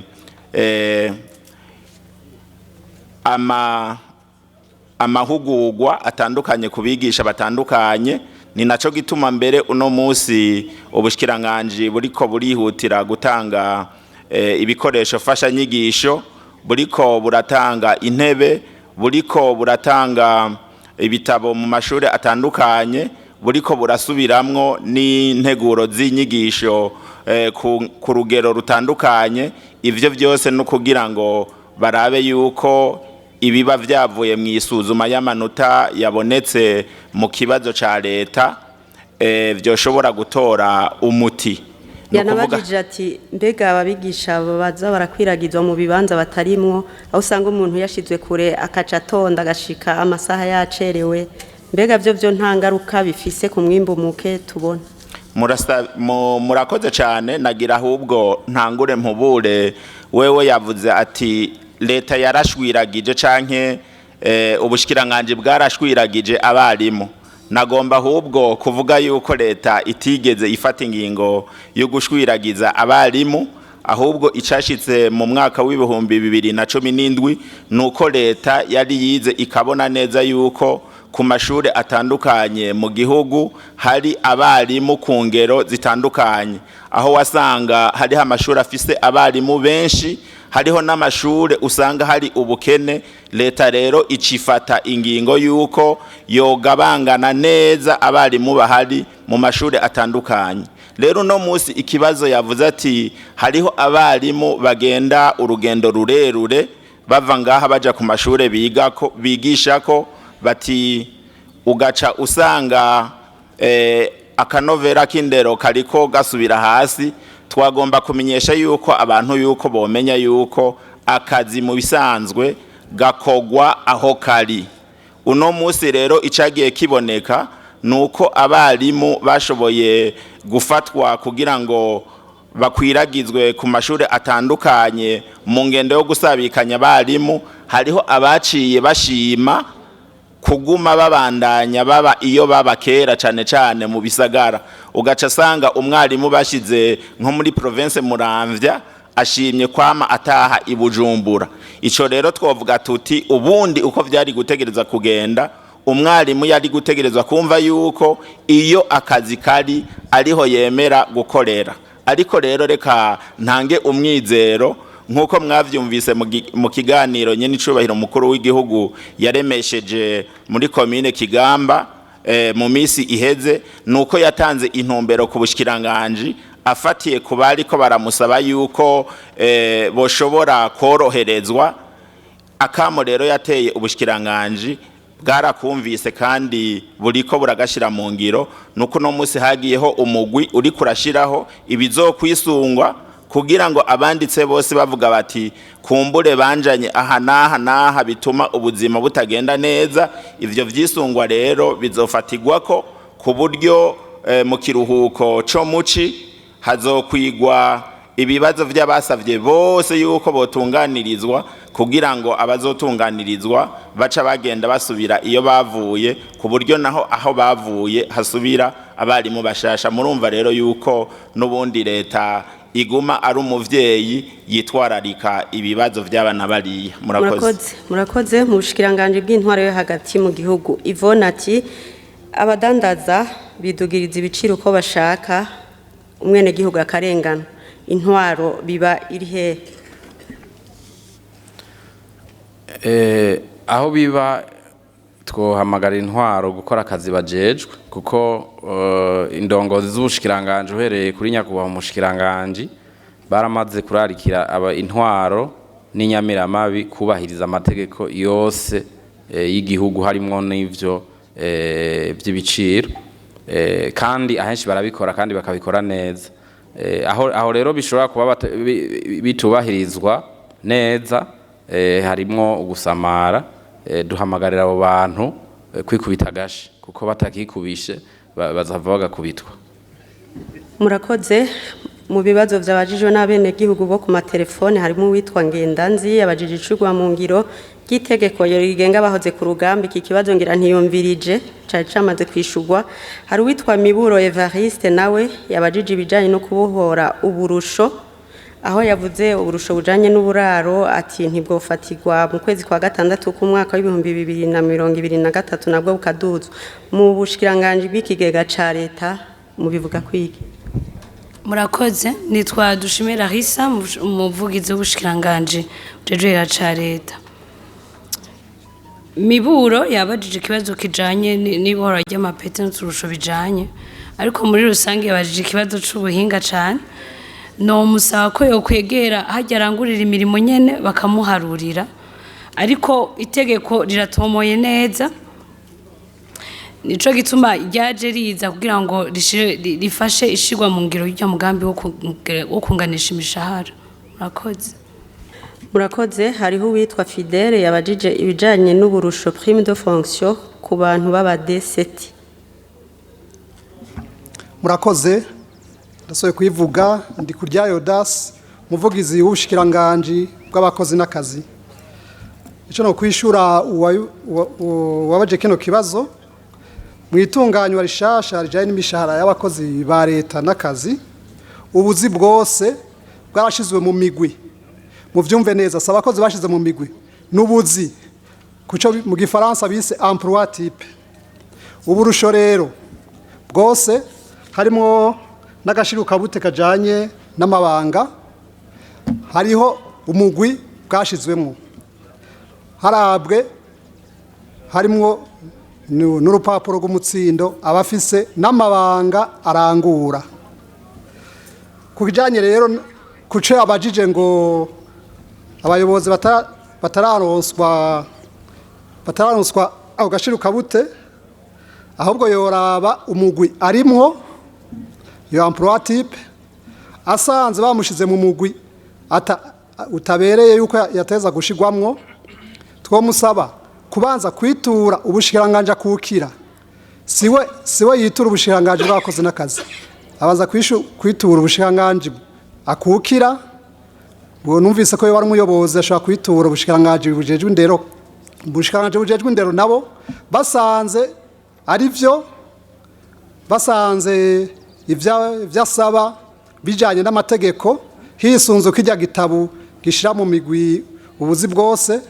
amahugurwa atandukanye kubigisha batandukanye. Ni naco gituma mbere uno musi ubushikiranganje buriko burihutira gutanga ibikoresho fasha nyigisho, buriko buratanga intebe, buriko buratanga ibitabo mu mashure atandukanye, buriko burasubiramwo n'integuro z'inyigisho ku rugero rutandukanye. Ivyo vyose no kugira ngo barabe yuko ibiba vyavuye mu isuzuma y'amanota yabonetse mu kibazo ca leta vyoshobora gutora umuti. Yanabajije ati mbega ababigisha baza barakwiragizwa mu bibanza batarimwo, aho usanga umuntu yashizwe kure akaca atonda agashika amasaha yacerewe, mbega vyo nta ngaruka bifise ku mwimbu muke tubona? Murakoze cyane. Nagira ahubwo ntangure mpubure, wewe yavuze ati leta yarashwiragije canke ubushikiranganje bwarashwiragije abarimu. Nagomba ahubwo kuvuga yuko leta itigeze ifata ingingo yo gushwiragiza abarimu, ahubwo icashitse mu mwaka w'ibihumbi 2017 nuko leta yari yize ikabona neza yuko ku mashure atandukanye mu gihugu hari abarimu ku ngero zitandukanye, aho wasanga hariho amashuri afise abarimu benshi, hariho n'amashure usanga hari ubukene. Leta rero icifata ingingo yuko yogabangana neza abarimu bahari mu mashure atandukanye. Rero no musi ikibazo yavuze ati hariho abarimu bagenda urugendo rurerure bava ngaha baja ku mashure bigishako, bati ugaca usanga akanovera k'indero kariko gasubira hasi. Twagomba kumenyesha yuko abantu yuko bomenya yuko akazi mu bisanzwe gakogwa aho kari. Uno musi rero icagiye kiboneka nuko abarimu bashoboye gufatwa kugira ngo bakwiragizwe ku mashure atandukanye mu ngendo yo gusabikanya abarimu. Hariho abaciye bashima kuguma babandanya baba iyo baba kera cane cane mu bisagara, ugaca sanga umwarimu bashize nko muri province Muramvya ashimye kwama ataha i Bujumbura. Ico rero twovuga tuti ubundi uko vyari gutegereza kugenda, umwarimu yari gutegerezwa kumva yuko iyo akazi kari ariho yemera gukorera. Ariko rero reka ntange umwizero nkuko mwavyumvise mu kiganiro nyene icubahiro mukuru w'igihugu yaremesheje muri commune Kigamba mu misi iheze, nuko yatanze intumbero ku bushikiranganje afatiye kubari ko baramusaba yuko boshobora koroherezwa. Akamo rero yateye ubushikiranganje bwarakumvise kandi buriko buragashira mu ngiro, nuko no musi hagiyeho umugwi uri kurashiraho ibizokwisungwa kugira ngo abanditse bose bavuga bati kumbure banjanye aha naha bituma ubuzima butagenda neza. Ivyo vyisungwa rero bizofatirwako ku buryo mu kiruhuko co muci hazokwigwa ibibazo by'abasavye bose yuko botunganirizwa kugira ngo abazotunganirizwa baca bagenda basubira iyo bavuye ku buryo naho aho bavuye hasubira abarimu bashasha. Murumva rero yuko n'ubundi leta iguma ari umuvyeyi yitwararika ibibazo by'abana bariya. Murakoze mu bushikiranganje bw'intwaro yo hagati mu gihugu. Yvonne ati abadandaza bidugiriza ibiciro uko bashaka umwene gihugu akarengana, intwaro biba iri hehe? Aho biba twohamagara intwaro gukora akazi bajejwe, kuko indongozi z'ubushikiranganje uhereye kuri nyakubahwa umushikiranganje baramaze kurarikira aba intwaro n'inyamiramabi kubahiriza amategeko yose y'igihugu harimo n'ivyo by'ibiciro, kandi ahenshi barabikora kandi bakabikora neza. Aho rero bishobora kuba bitubahirizwa neza, harimo ugusamara, duhamagarira abo bantu kwikubita agashi, kuko batakikubishe bazava bagakubitwa. Murakoze. Mu bibazo byabajijwe n'abene gihugu bo ku matelefone harimo uwitwa Ngendanzi yabajije icugwa mu ngiro ry'itegeko rigenga abahoze ku rugamba. Iki kibazo ngira ntiyumvirije cari camaze kwishurwa. Hari uwitwa Miburo Evariste nawe yabajije ibijanye no kubohora uburusho, aho yavuze uburusho bujanye n'uburaro ati ntibwofatirwa mu kwezi kwa gatandatu ku mwaka w'2023 nabwo bukaduzwa. Mu bushikiranganje bw'ikigega ca leta mubivuga kwiki? Murakoze, nitwa Dushimira Risa, umuvugizi w'ubushikiranganje bujejwe ca leta. Miburo yabajije ikibazo kijanye n'ibora ry'amapete n'uturusho bijanye, ariko muri rusange yabajije ikibazo c'ubuhinga cane. No musaba ko yo kwegera hajya arangurira imirimo nyene bakamuharurira, ariko itegeko riratomoye neza. Nico gituma ryaje riza kugira ngo rifashe ishigwa mu ngiro y'ujya mugambi wo kunganisha imishahara. Murakoze. Hariho uwitwa Fidele yabajije ibijanye n'uburusho prime de fonction ku bantu baba D7. Murakoze. Ndasoye kuyivuga ndi kurya Yodas muvugizi w'ubushikiranganje bw'abakozi n'akazi. Ico no kwishura wabaje kino kibazo mwitunganywa rishasha rijanye n'imishahara y'abakozi ba leta n'akazi. Ubuzi bwose bwarashizwe mu migwi, mu vyumve neza, saba abakozi bashize mu migwi n'ubuzi kuco mu gifaransa bise emploi type. Uburusho rero bwose harimo n'agashiruka bute kajanye n'amabanga, hariho umugwi bwashizwemo, harabwe harimo n'urupapuro rw'umutsindo abafise n'amabanga arangura. Kujanye rero kuce abajije ngo abayobozi batararonswa aho gashiruka bute, ahubwo yoraba umugwi arimwo yo emploi type, asanze bamushize mu mugwi utabereye yuko yateza gushigwamwo, twomusaba kubanza kwitura ubushikiranganje akukira. Siwe yitura ubushikiranganje bw'abakozi n'akazi, abanza kwitura ubushikiranganje akukira. Ngo numvise ko yari umuyobozi ashobora kwitura ubushikiranganje bujejwe indero. Ubushikiranganje bujejwe indero nabo basanze ari byo, basanze ivyasaba bijanye n'amategeko hisunzwe kijya gitabo gishira mu migwi ubuzi bwose,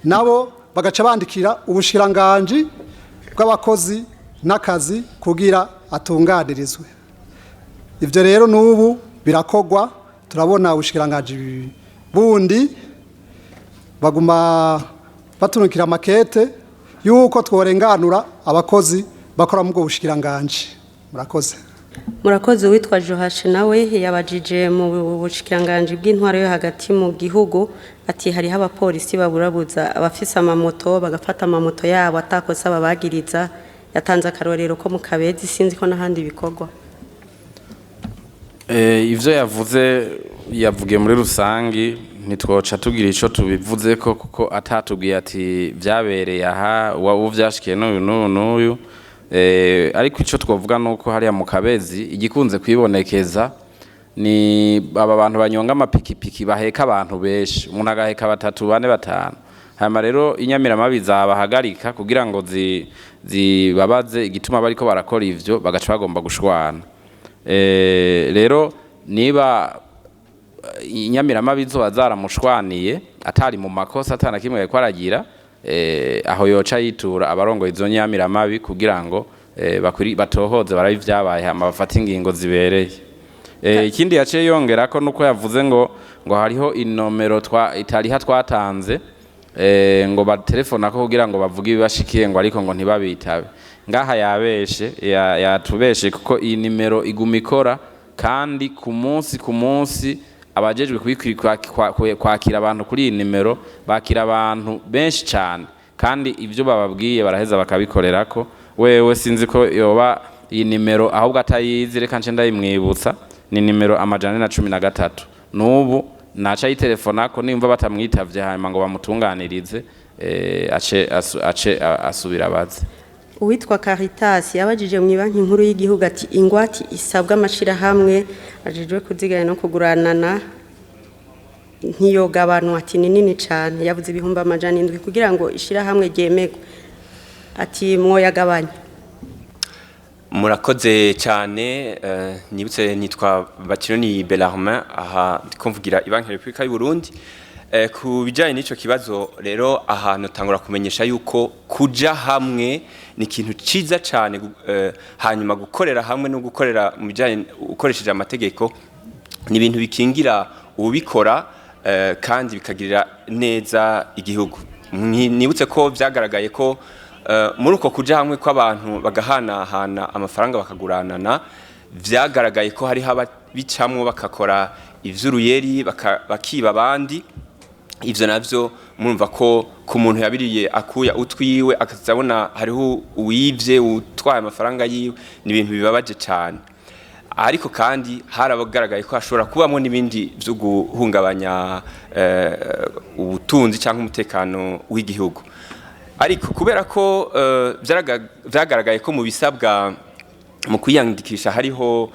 nabo bagaca bandikira ubushikiranganje bw'abakozi n'akazi kugira atunganirizwe. Ivyo rero n'ubu birakogwa, turabona ubushikiranganje bundi baguma batunukira makete yuko tworenganura abakozi bakora mu bushikiranganje. Murakoze. Murakoze. Witwa Johashe nawe yabajije mu bushikiranganje bw'intwaro yo hagati mu gihugu ati hariho abapolisi baburabuza abafise amamoto bagafata amamoto yabo atakosa babagiriza. Yatanze akarorero ko mu Kabezi, sinzi ko n'ahandi bikorwa. Ivyo yavugiye muri rusangi nitwoca tugira ico tubivuze ko, kuko atatubwiye ati vyabereye aha uwo vyashikiye n'uyu. Ariko ico twovuga nuko hariya mu Kabezi igikunze kwibonekeza ni aba bantu banyonga amapikipiki baheka abantu benshi, umuntu agaheka 3 4 5. Hama rero inyamiramabi zabahagarika kugira ngo zibabaze igituma bariko barakora ivyo, bagaca bagomba gushwana. Rero niba inyamiramabi zo zaramushwaniye atari mu makosa atana kimwe yariko aragira, aho yoca yitura abarongo izo nyamiramabi kugira ngo batohoze barabi vyabaye hama bafata ingingo zibereye. Ikindi yaciye yongerako nuko yavuze ngo hariho inomero itariha twatanze ngo batelefona ko kugira ngo bavuge ibibashikiye ngo ariko ngo ntibabitabe. Ngaha yatubeshe kuko iyi nimero iguma ikora, kandi ku munsi abajejwe kwakira abantu kuri iyi nimero bakira abantu benshi cyane, kandi ibyo bababwiye baraheza bakabikorerako. Wewe sinzi ko yoba iyi nimero ahubwo atayizi, reka nce ndayimwibutsa, ni nimero 113. Nubu naca yitelefonako nimva batamwitavye hanyuma ngo bamutunganirize ace asubira abaze. Uwitwa Caritas yabajije mu banki nkuru y'igihugu ati ingwati isabwa amashirahamwe ajejwe kuziganya no kuguranana ntiyogabanwa, ati ni nini cyane, yavuze ibihumbi 700 kugira ngo ishirahamwe ryemegwe, ati mwoyagabanya. Murakoze cyane. Nibutse nitwa Bakironi Bellarmin, aha ndikumvugira ibanki Republika y'u Burundi. Ku bijanye n'ico kibazo rero ahantu tangura kumenyesha yuko kuja hamwe ni ikintu ciza cyane, hanyuma gukorera hamwe no gukorera mu bijanye ukoresheje amategeko ni ibintu bikingira ubikora kandi bikagirira neza igihugu. Nibutse ko vyagaragaye ko muri uko kuja hamwe kw'abantu bagahanahana amafaranga bakaguranana, vyagaragaye ko hari bicamwo bakakora ivy'uruyeri bakiba abandi. Ivyo navyo murumva ko ku muntu yabiriye akuya utwiwe akazabona hariho uwivye utwaye amafaranga yiwe, ni ibintu bibabaje cyane. Ariko kandi harabagaragaye ko hashobora kubamo n'ibindi byo guhungabanya ubutunzi cyangwa umutekano w'igihugu. Ariko kubera ko vyagaragaye ko mu bisabwa mu kwiyandikisha hariho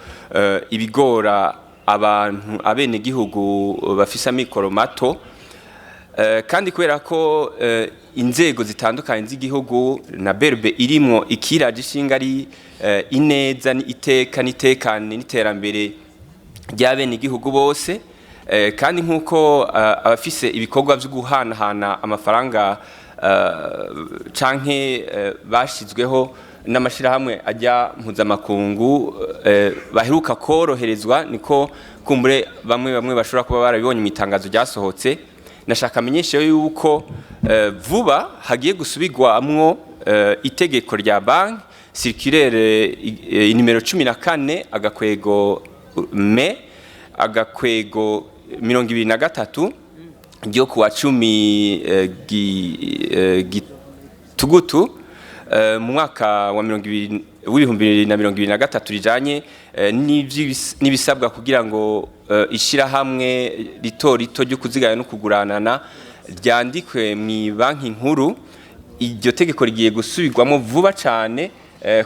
ibigora abantu abene gihugu bafise amikoro mato, kandi kubera ko inzego zitandukanye z'igihugu na berbe irimo ikiraje ishinga ari ineza iteka nitekane n'iterambere ry'abene igihugu bose, kandi nkuko abafise ibikorwa byo guhanahana amafaranga canke bashizweho n'amashirahamwe ajya mpuzamakungu baheruka koroherezwa, niko kumbure bamwe bashobora kuba barabibonye mu itangazo ryasohotse. Nashaka amenyesha yuko vuba hagiye gusubirwamwo itegeko rya banki circulaire inimero 14 agakwego me agakwego 2023 ryo kuwa 10 gitugutu mu mwaka wa 2023 rijanye n'ibisabwa kugira ngo ishirahamwe rito ryo kuziganya no kuguranana ryandikwe mu banki nkuru. Iryo tegeko rigiye gusubirwamo vuba cyane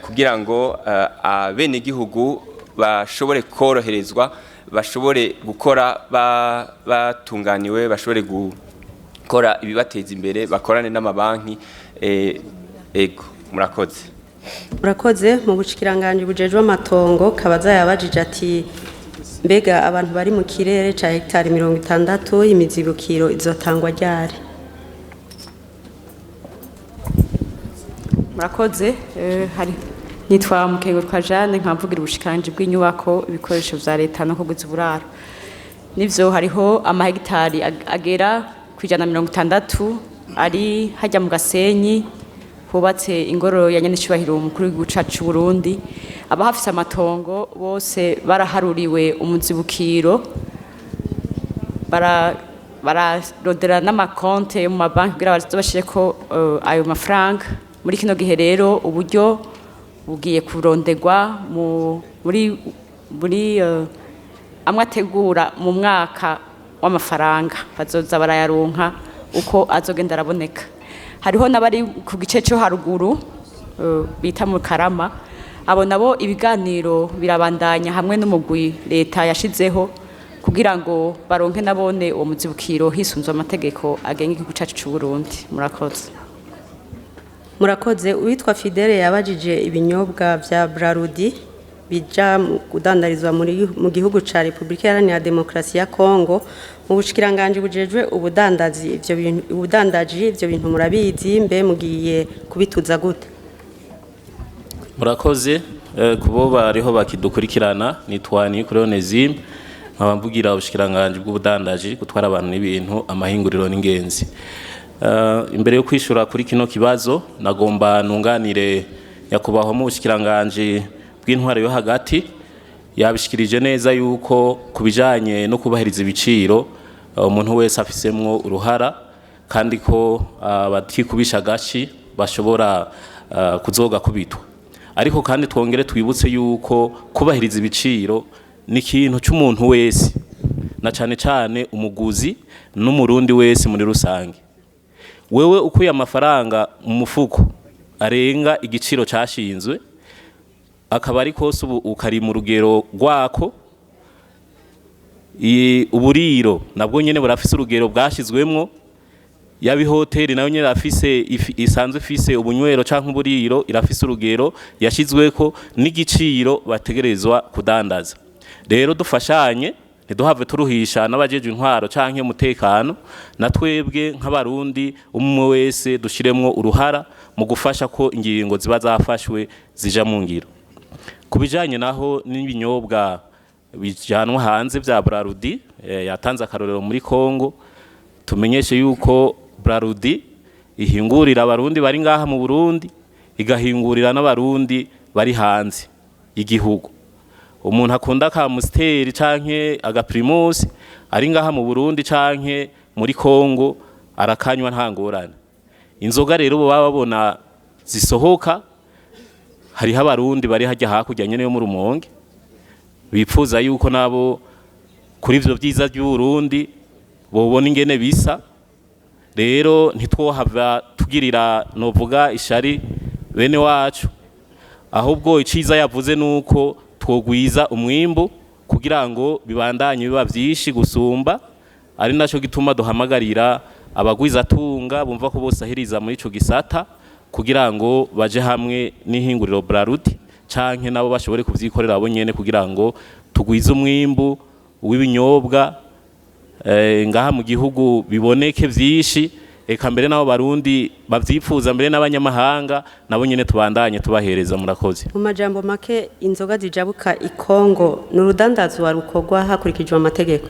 kugira ngo abene gihugu bashobore koroherezwa, bashobore gukora batunganiwe, bashobore gukora ibibateza imbere, bakorane n'amabanki. Ego murakoze. Mu bushikiranganje bujejwe amatongo kabaza yabajije ati mbega abantu bari mu kirere ca hectare 60 imizibukiro izotangwa ryari? Murakoze. Nitwa Mukengo twa Jeanne, nkamvugira ubushikiranganje bw'inyubako, ibikoresho vya leta no kuguza uburaro. Nivyo hariho amahegitari agera ku 160 ari hajya mu Gasenyi hubatse ingoro ya nyenicubahiro umukuru w'igihugu cacu Burundi. Abahafise amatongo bose baraharuriwe umuzibukiro, barodera n'amakonte yo mu mabanki kugira bazobashireko ayo mafaranga. Muri kino gihe rero uburyo bugiye kurondegwa muri amwategura mu mwaka w'amafaranga bazoza barayaronka uko azogenda araboneka. Hariho n'abari ku gice cyo haruguru bita mu Karama, abo nabo ibiganiro birabandanya hamwe n'umugwi leta yashizeho kugira ngo baronke nabone uwo muzibukiro hisunzwe amategeko agenga igihugu cyacu cy'u Burundi. Murakoze. Murakoze. Uwitwa Fidele yabajije ibinyobwa vya Brarudi bija kudandarizwa mu gihugu ca Republika Iharanira Demokarasi ya Kongo. Mu bushikiranganje bujejwe ubudandaji ivyo bintu murabizi, mbe mugiye kubituza gute? Murakoze. Kubo bariho bakidukurikirana nitwani kuri Onezime nkabamvugira ubushikiranganje bw'ubudandaji gutwara abantu n'ibintu amahinguriro n'ingenzi. Imbere yo kwishura kuri kino kibazo nagomba nunganire yakubaho mu bushikiranganje bw'intwaro yo hagati yabishikirije neza yuko kubijanye no kubahiriza ibiciro umuntu wese afisemwo uruhara kandi ko abatikubisha gashi bashobora kuzoga kubitwa. Ariko kandi twongere twibutse yuko kubahiriza ibiciro ni ikintu cy'umuntu wese na cyane cyane umuguzi n'umurundi wese muri rusange. Wewe ukuye amafaranga mu mufuko arenga igiciro cyashinzwe akaba ari kose ubu ukari mu rugero rwako, uburiro nabwo nyene burafise urugero bwashizwemwo, yabi hoteli nayo nyene afise isanzwe ifise ubunywero canke uburiro irafise urugero yashizweko n'igiciro bategerezwa kudandaza. Rero dufashanye ntiduhave turuhisha n'abajeje intwaro canke umutekano, na twebwe nk'abarundi umwe wese dushiremwo uruhara mu gufasha ko ingingo ziba zafashwe zija mu ngiro. Kubijanye naho n'ibinyobwa bijanwa hanze vya Brarudi yatanze akarorero muri Kongo, tumenyeshe yuko Brarudi ihingurira abarundi bari ngaha mu Burundi igahingurira n'abarundi bari hanze y'igihugu. Umuntu akunda ka Musteri canke aga Primus ari ngaha mu Burundi canke muri Kongo arakanywa nta ngorane. Inzoga rero bo baba babona zisohoka, hariho abarundi bari hajya hakurya nyene yo mu Rumonge bipfuza yuko nabo kuri ivyo byiza by'u Burundi bobona ingene bisa. Rero ntitwohava tugirira novuga ishari bene wacu, ahubwo iciza yavuze nuko twogwiza umwimbu kugira ngo bibandanye biba byinshi gusumba, ari naco gituma duhamagarira abagwiza tunga bumva ko bose ahiriza muri ico gisata kugira ngo baje hamwe n'ihinguriro Brarudi canke nabo bashobore kuvyikorera abo nyene kugira ngo tugwize umwimbu w'ibinyobwa ngaha mu gihugu biboneke vyinshi, eka mbere nabo barundi bavyifuza mbere n'abanyamahanga nabo nyene tubandanye tubahereza. Murakoze. Mu majambo make inzoga zijabuka i Kongo n'urudandazwa rukorwa hakurikijwe amategeko.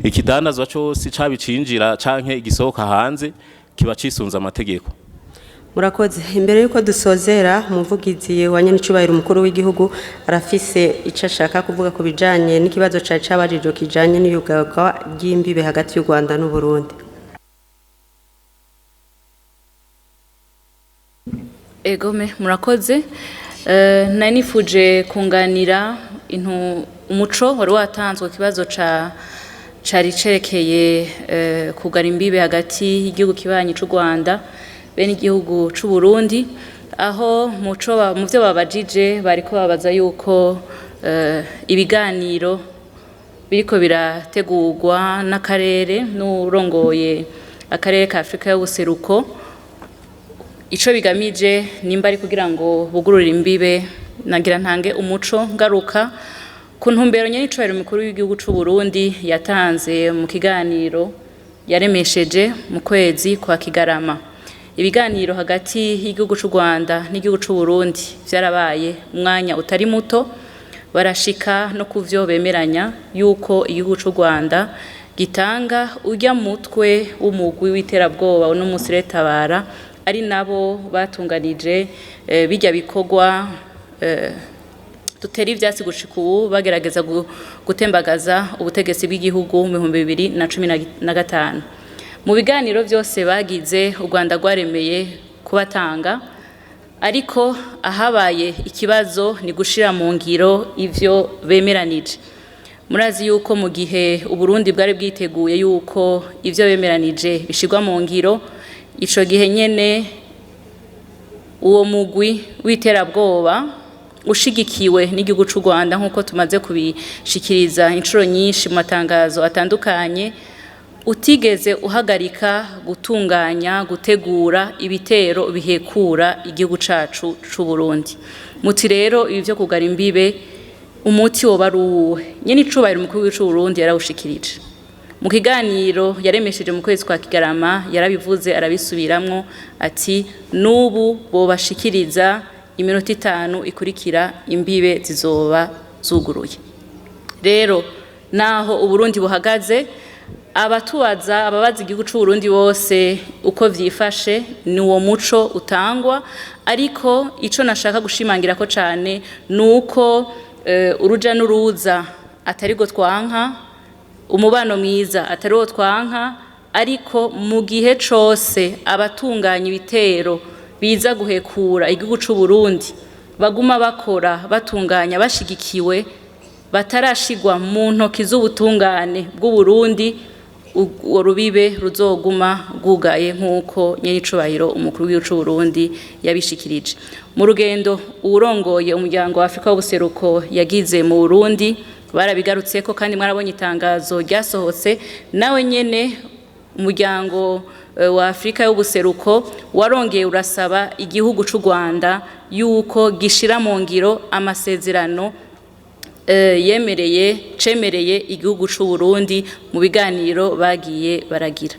Ikidandazwa cyose cabicinjira canke igisohoka hanze kiba cisunza amategeko. Murakoze. Imbere yuko dusozera umuvugizi wa nyenicubahiro umukuru w'igihugu arafise ico ashaka kuvuga ku bijanye n'ikibazo ca cabajijwe kijanye n'iyugarwa ry'imbibe hagati y'u Rwanda n'u Burundi. Egome murakoze. Nanifuje kunganira umuco wari watanzwe kibazo cari cerekeye kugara imbibe hagati y'igihugu kibanyi c'u Rwanda bene igihugu c'u Burundi, aho mu byo babajije bariko babaza yuko ibiganiro biriko birategurwa n'akarere n'urongoye akarere ka Afrika y'ubuseruko, ico bigamije nimba ari kugira ngo bugurure imbibe. Nagira ntange umuco ngaruka ku ntumbero nyenicubahiro mukuru w'igihugu c'u Burundi yatanze mu kiganiro yaremesheje mu kwezi kwa Kigarama. Ibiganiro hagati y'igihugu c'u Rwanda n'igihugu c'u Burundi vyarabaye umwanya utari muto, barashika no kuvyo bemeranya yuko igihugu c'u Rwanda gitanga urya mutwe w'umugwi w'iterabwoba no musiretabara ari nabo batunganije bijya bikorwa tuteri ivyatsi gushika ubu bagerageza gutembagaza ubutegetsi bw'igihugu mu 2015. Mu biganiro byose bagize u Rwanda rwaremeye kubatanga, ariko ahabaye ikibazo ni gushira mu ngiro ivyo bemeranije. Murazi yuko mu gihe u Burundi bwari bwiteguye yuko ivyo bemeranije bishirwa mu ngiro, ico gihe nyene uwo mugwi w'iterabwoba ushigikiwe n'igihugu cy'u Rwanda nk'uko tumaze kubishikiriza inshuro nyinshi mu matangazo atandukanye utigeze uhagarika gutunganya gutegura ibitero bihekura igihugu cacu c'u Burundi. Muti rero ibi byo kugara imbibe umuti woba ari uwuhe? Nyene icubahiro umukuru w'igihugu c'u Burundi yarawushikirije mu kiganiro yaremesheje mu kwezi kwa Kigarama, yarabivuze arabisubiramwo ati nubu bobashikiriza iminota 5 ikurikira imbibe zizoba zuguruye. Rero naho Uburundi buhagaze, ababaza igihugu cy'u Burundi bose uko vyifashe ni uwo muco utangwa, ariko ico nashaka gushimangira ko cane nuko uruja n'uruza atari go twanka, umubano mwiza atari wo twanka, ariko mu gihe cose abatunganya ibitero biza guhekura igihugu cy'u Burundi baguma bakora batunganya bashigikiwe batarashigwa mu ntoki z'ubutungane bw'u Burundi, uwo rubibe ruzoguma bwugaye nk'uko nyenicubahiro umukuru w'igihugu cy'u Burundi yabishikirije. Mu rugendo urongoye umuryango wa Afrika w'ubuseruko yagize mu Burundi barabigarutseko, kandi mwarabonye itangazo ryasohotse. Nawe nyene umuryango wa Afrika y'ubuseruko warongeye urasaba igihugu cy'u Rwanda yuko gishira mu ngiro amasezerano cemereye igihugu cy'u Burundi mu biganiro bagiye baragira.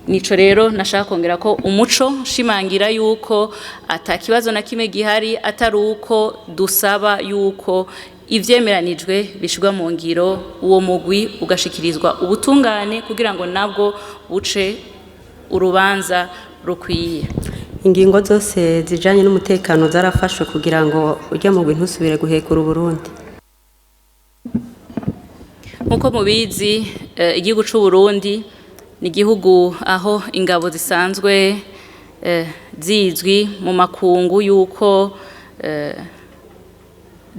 Nico rero nashaka kongera ko umuco shimangira yuko atakibazo na kimwe gihari, atari uko dusaba yuko ivyemeranijwe bishirwa mu ngiro, uwo mugwi ugashikirizwa ubutungane kugira ngo nabwo buce urubanza rukwiye. Ingingo zose zijanye n'umutekano zarafashwe kugira ngo ujya mugwi ntusubire guhekura Burundi. Nkuko mubizi igihugu cy'u Burundi ni igihugu aho ingabo zisanzwe zizwi mu makungu yuko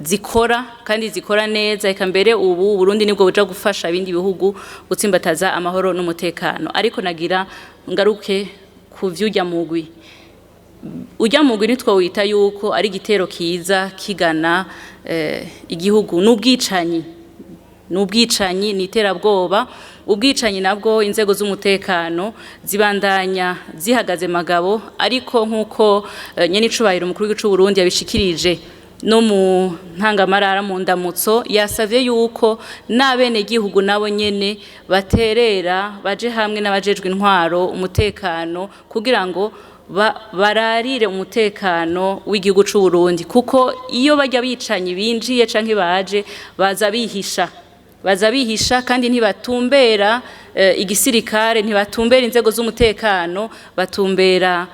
zikora kandi zikora neza, eka mbere ubu Burundi nibwo buja gufasha ibindi bihugu gutsimbataza amahoro n'umutekano. Ariko nagira ngaruke kuvyujya mugwi. Ujya mugwi nitwo wita yuko ari igitero kiza kigana igihugu n'ubwicanyi n'iterabwoba. Ubwicanyi nabwo inzego z'umutekano zibandanya zihagaze magabo, ariko nkuko nyenicubahiro umukuru w'igihugu cy'u Burundi yabishikirije no mu ntangamarara mu ndamutso, yasavye yuko n'abene gihugu nabo nyene baterera baje hamwe n'abajejwe intwaro umutekano kugira ngo bararire umutekano w'igihugu cy'u Burundi, kuko iyo bajya bicanye binjiye canke baje baza bihisha kandi ntibatumbera igisirikare, ntibatumbera inzego z'umutekano, batumbera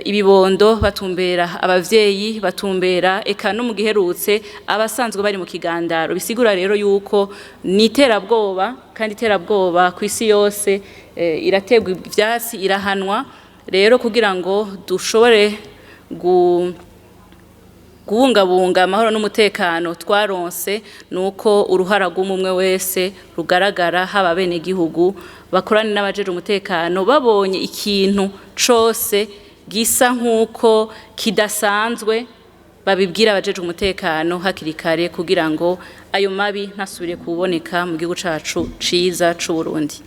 ibibondo, batumbera abavyeyi, batumbera eka no mu giherutse abasanzwe bari mu kigandaro. Bisigura rero yuko ni iterabwoba, kandi iterabwoba ku isi yose irategwa ivyasi, irahanwa. Rero kugira ngo dushobore kubungabunga amahoro n'umutekano twaronse, nuko uruhara rw'umwe wese rugaragara, haba bene gihugu bakorana n'abajeje umutekano, babonye ikintu cose gisa nk'uko kidasanzwe babibwira abajeje umutekano hakiri kare kugira ngo ayo mabi ntasubire kuboneka mu gihugu cacu ciza c'u Burundi.